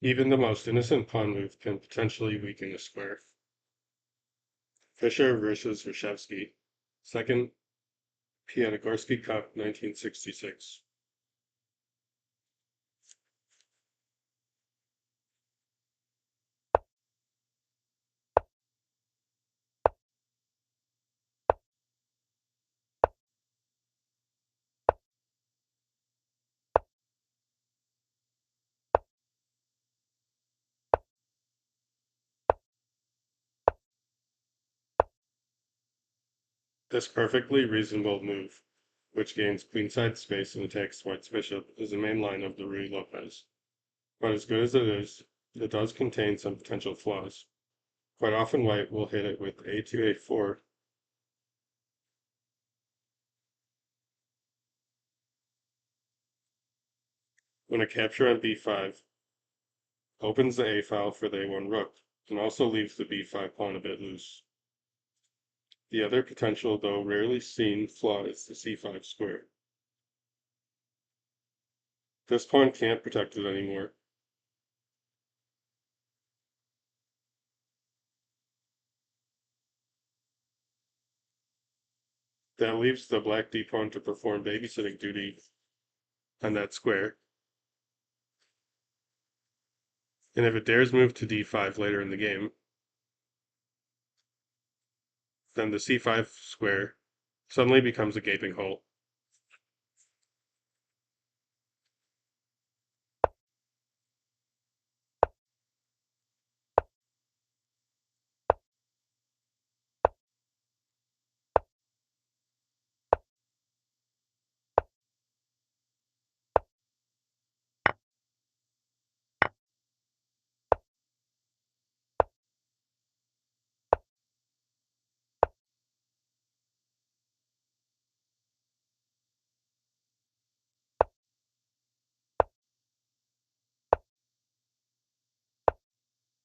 Even the most innocent pawn move can potentially weaken a square. Fischer versus Reshevsky, Second Piatigorsky Cup, 1966. This perfectly reasonable move, which gains queenside space and attacks white's bishop, is the main line of the Ruy Lopez. But as good as it does contain some potential flaws. Quite often white will hit it with a2, a4, when a capture on b5 opens the a file for the a1 rook, and also leaves the b5 pawn a bit loose. The other potential, though rarely seen, flaw is the c5 square. This pawn can't protect it anymore. That leaves the black d pawn to perform babysitting duty on that square. And if it dares move to d5 later in the game, then the c5 square suddenly becomes a gaping hole.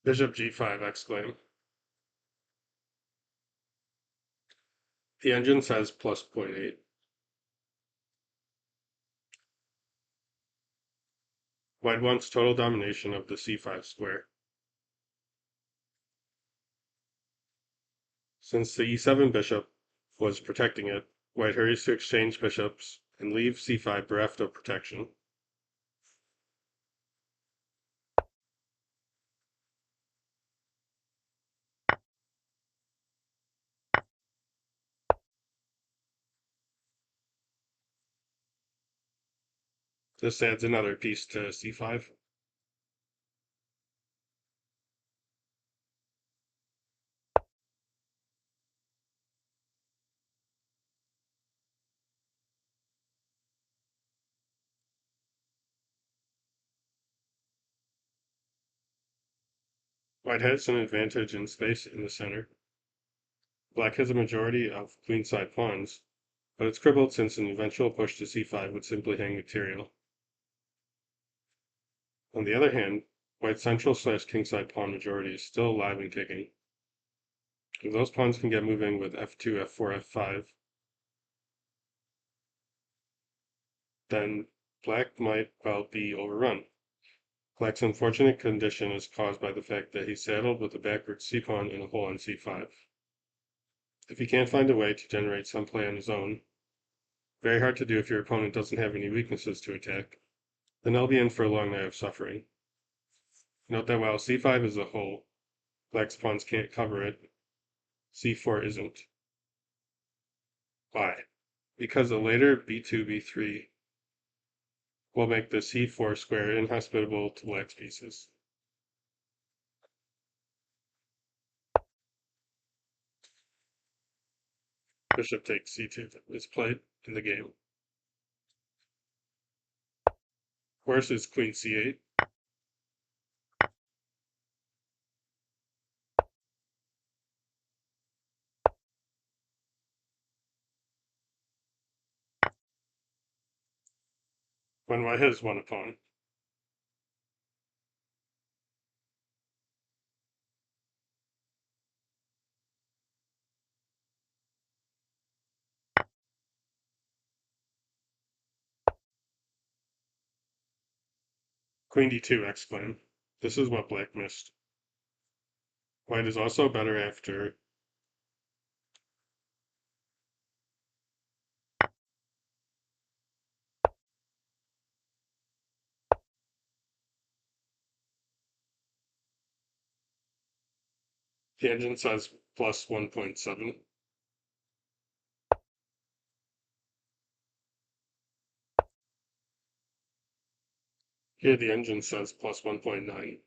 Bishop g5, exclaim. The engine says plus 0.8. White wants total domination of the c5 square. Since the e7 bishop was protecting it, white hurries to exchange bishops and leave c5 bereft of protection. This adds another piece to c5. White has an advantage in space in the center. Black has a majority of queenside pawns, but it's crippled since an eventual push to c5 would simply hang material. On the other hand, white's central/kingside pawn majority is still alive and kicking. If those pawns can get moving with f2, f4, f5, then black might well be overrun. Black's unfortunate condition is caused by the fact that he's saddled with a backward c-pawn and a hole on c5. If he can't find a way to generate some play on his own, very hard to do if your opponent doesn't have any weaknesses to attack, then I'll be in for a long night of suffering. Note that while c5 is a hole, black's pawns can't cover it, c4 isn't. Why? Because a later b2, b3 will make the c4 square inhospitable to black's pieces. Bishop takes c2 is played in the game. Worse is queen c8. When white has one pawn. Queen d2, exclaim. This is what black missed. White is also better after the engine says plus 1.7. Here the engine says plus 1.9.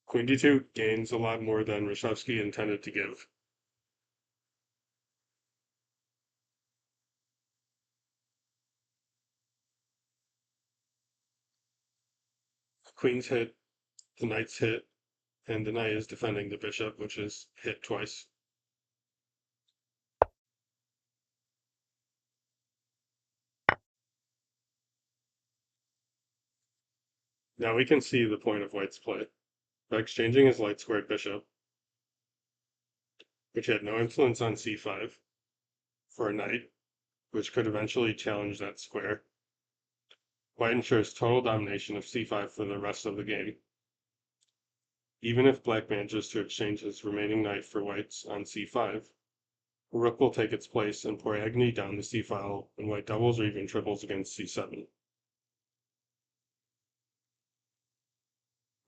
Queen d2 gains a lot more than Reshevsky intended to give. Queen's hit, the knight's hit, and the knight is defending the bishop, which is hit twice. Now we can see the point of white's play. By exchanging his light-squared bishop, which had no influence on c5, for a knight, which could eventually challenge that square, white ensures total domination of c5 for the rest of the game. Even if black manages to exchange his remaining knight for white's on c5, rook will take its place and pour agony down the c-file, and white doubles or even triples against c7.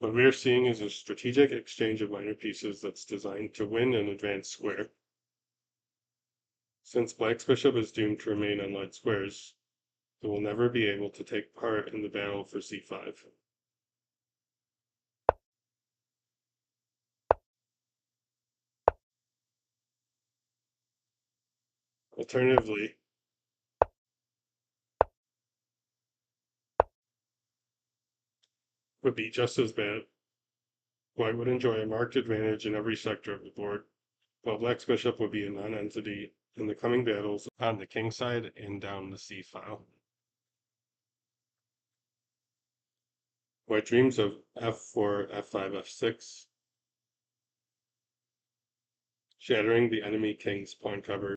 What we are seeing is a strategic exchange of minor pieces that's designed to win an advanced square. Since black's bishop is doomed to remain on light squares, it will never be able to take part in the battle for c5. Alternatively, would be just as bad. White would enjoy a marked advantage in every sector of the board, while black's bishop would be a non-entity in the coming battles on the king side and down the c-file. White dreams of f4, f5, f6, shattering the enemy king's pawn cover.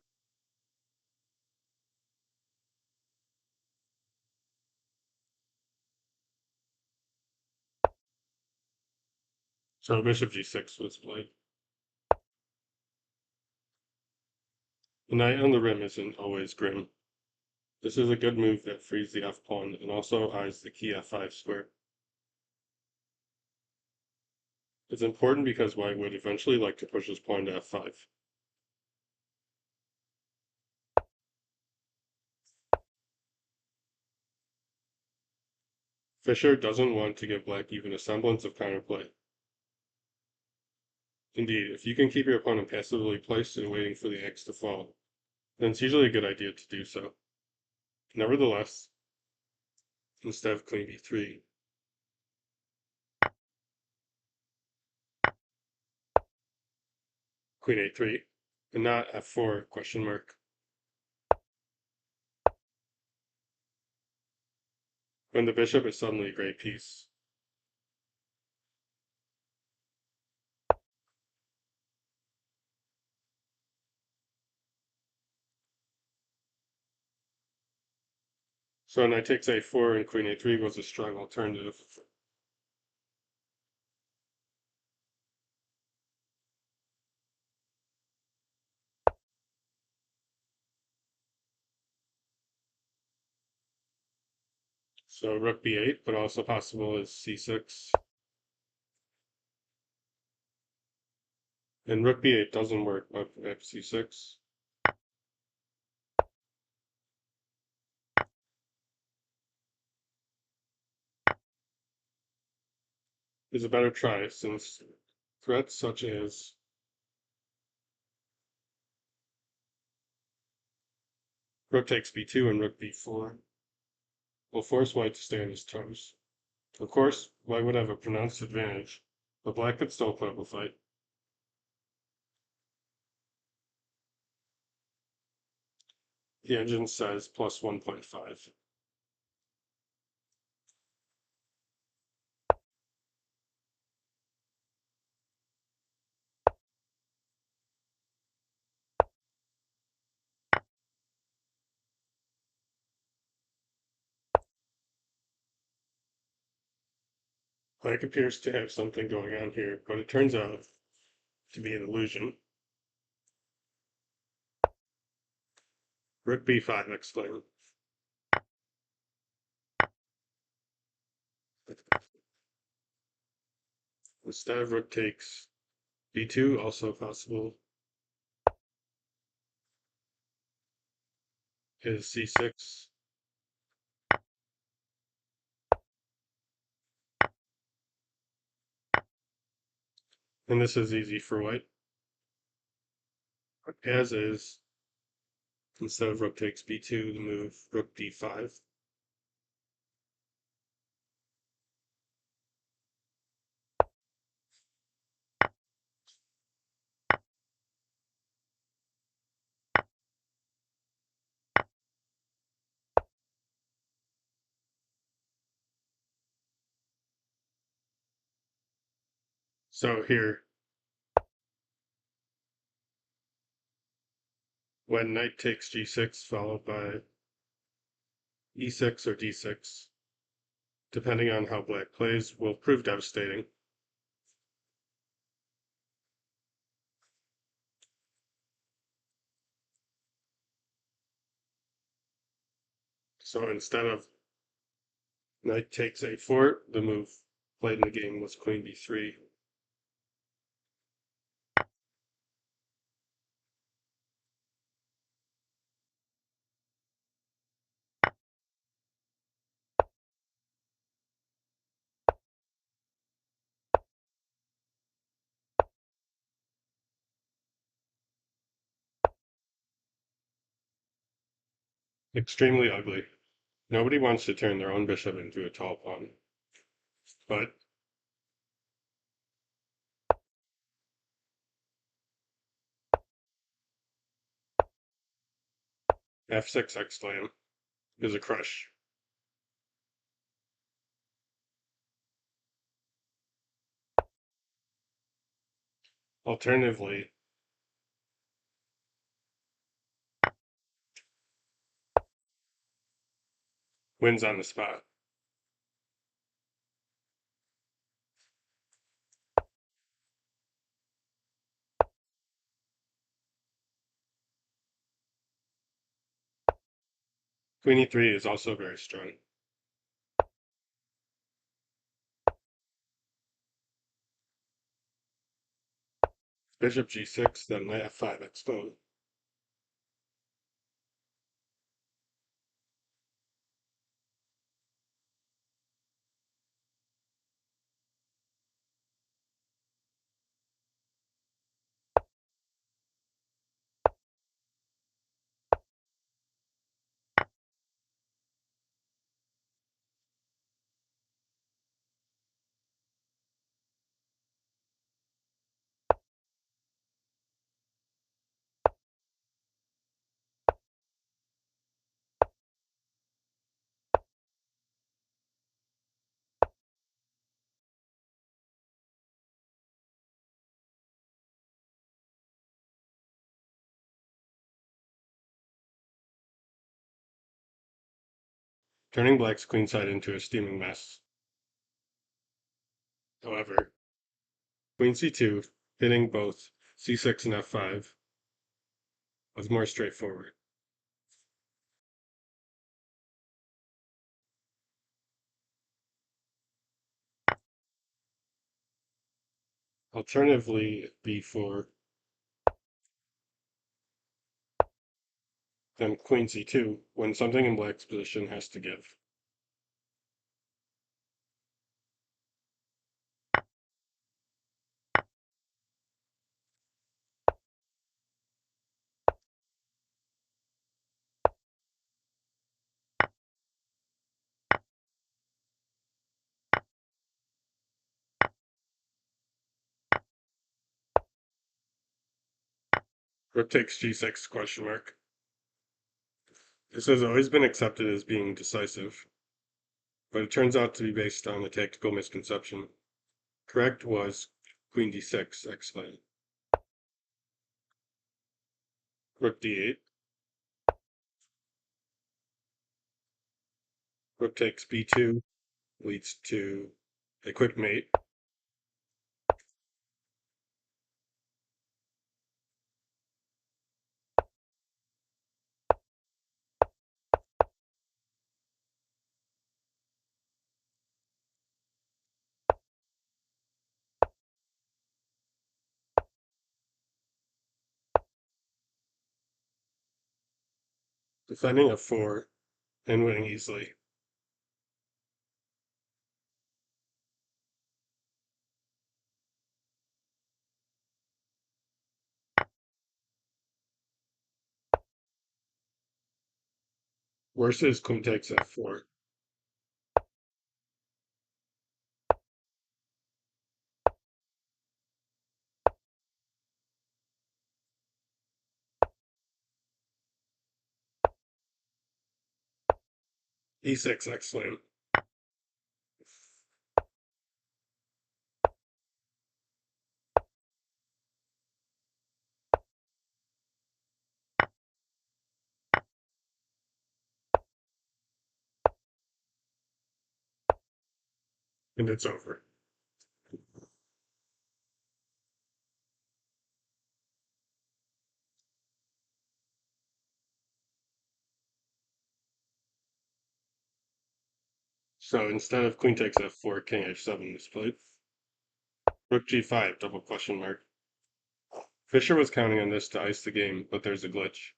So bishop g6 was played. The knight on the rim isn't always grim. This is a good move that frees the f-pawn and also eyes the key f5 square. It's important because white would eventually like to push his pawn to f5. Fischer doesn't want to give black even a semblance of counterplay. Indeed, if you can keep your opponent passively placed and waiting for the eggs to fall, then it's usually a good idea to do so. Nevertheless, instead of queen b3, queen a3, and not f4 question mark. When the bishop is suddenly a great piece. So knight takes a4 and queen a3 was a strong alternative. So rook b8, but also possible is c6. And rook b8 doesn't work, but c6. Is a better try, since threats such as rook takes b2 and rook b4 will force white to stay on his toes. Of course, white would have a pronounced advantage, but black could still put up a fight. The engine says plus 1.5. Black appears to have something going on here, but it turns out to be an illusion. Rook b5, exclaim. Instead of rook takes b2, also possible, is c6. And this is easy for white. As is, instead of rook takes b2, the move rook d5. So here, when knight takes g6, followed by e6 or d6, depending on how black plays, will prove devastating. So instead of knight takes a4, the move played in the game was queen b3. Extremely ugly. Nobody wants to turn their own bishop into a tall pawn. But f6 exclam is a crush. Alternatively, wins on the spot. Queen e3 is also very strong. Bishop g6, then knight f5 exposed. Turning black's queenside into a steaming mess. However, queen c2, hitting both c6 and f5, was more straightforward. Alternatively, b4, then queen c2, when something in black's position has to give. Rook takes g6 question mark. This has always been accepted as being decisive, but it turns out to be based on a tactical misconception. Correct was queen d6 exclaim. Rook d8. Rook takes b2 leads to A quick mate. Defending f4 and winning easily. Worst is queen takes f4. E6 exclame. And it's over. So instead of queen takes f4, king h7 is played. Rook g5, double question mark. Fischer was counting on this to ice the game, but there's a glitch.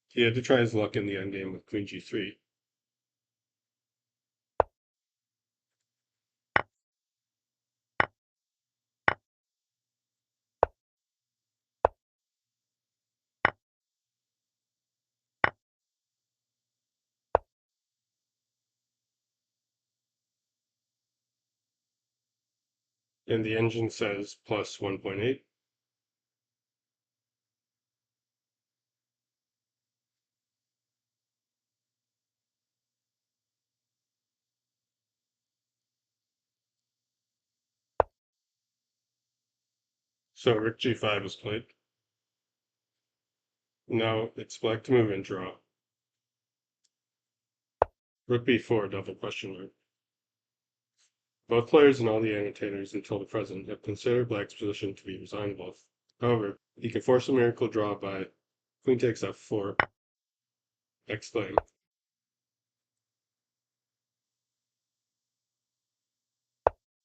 He had to try his luck in the endgame with queen g3. And the engine says plus 1.8. So rook g5 is played. Now it's black to move and draw. Rook b4, double question mark. Both players and all the annotators until the present have considered black's position to be resignable. However, he can force a miracle draw by queen takes f4, exclaim.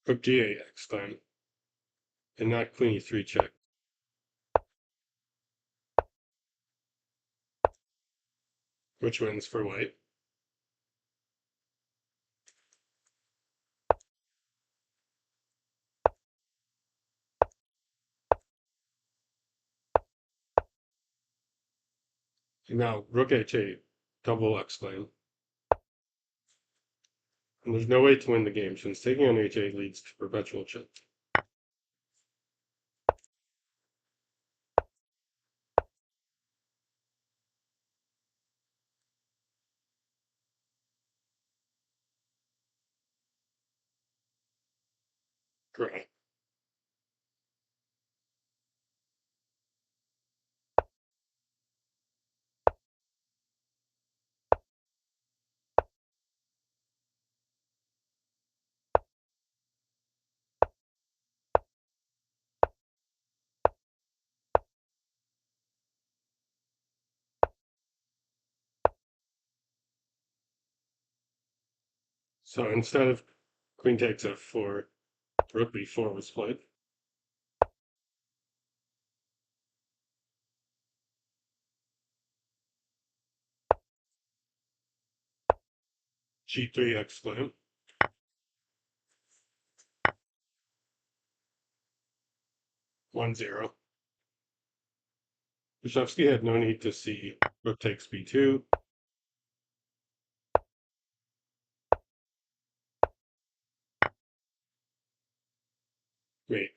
Rook g8, exclaim. And not queen e3 check. Which wins for white. And now rook h8, double exclaim. And there's no way to win the game since taking on h8 leads to perpetual check. Draw. So instead of queen takes f4, rook b4 was played. G3 exclaim. 1-0. Bishevsky had no need to see rook takes b2. Mate.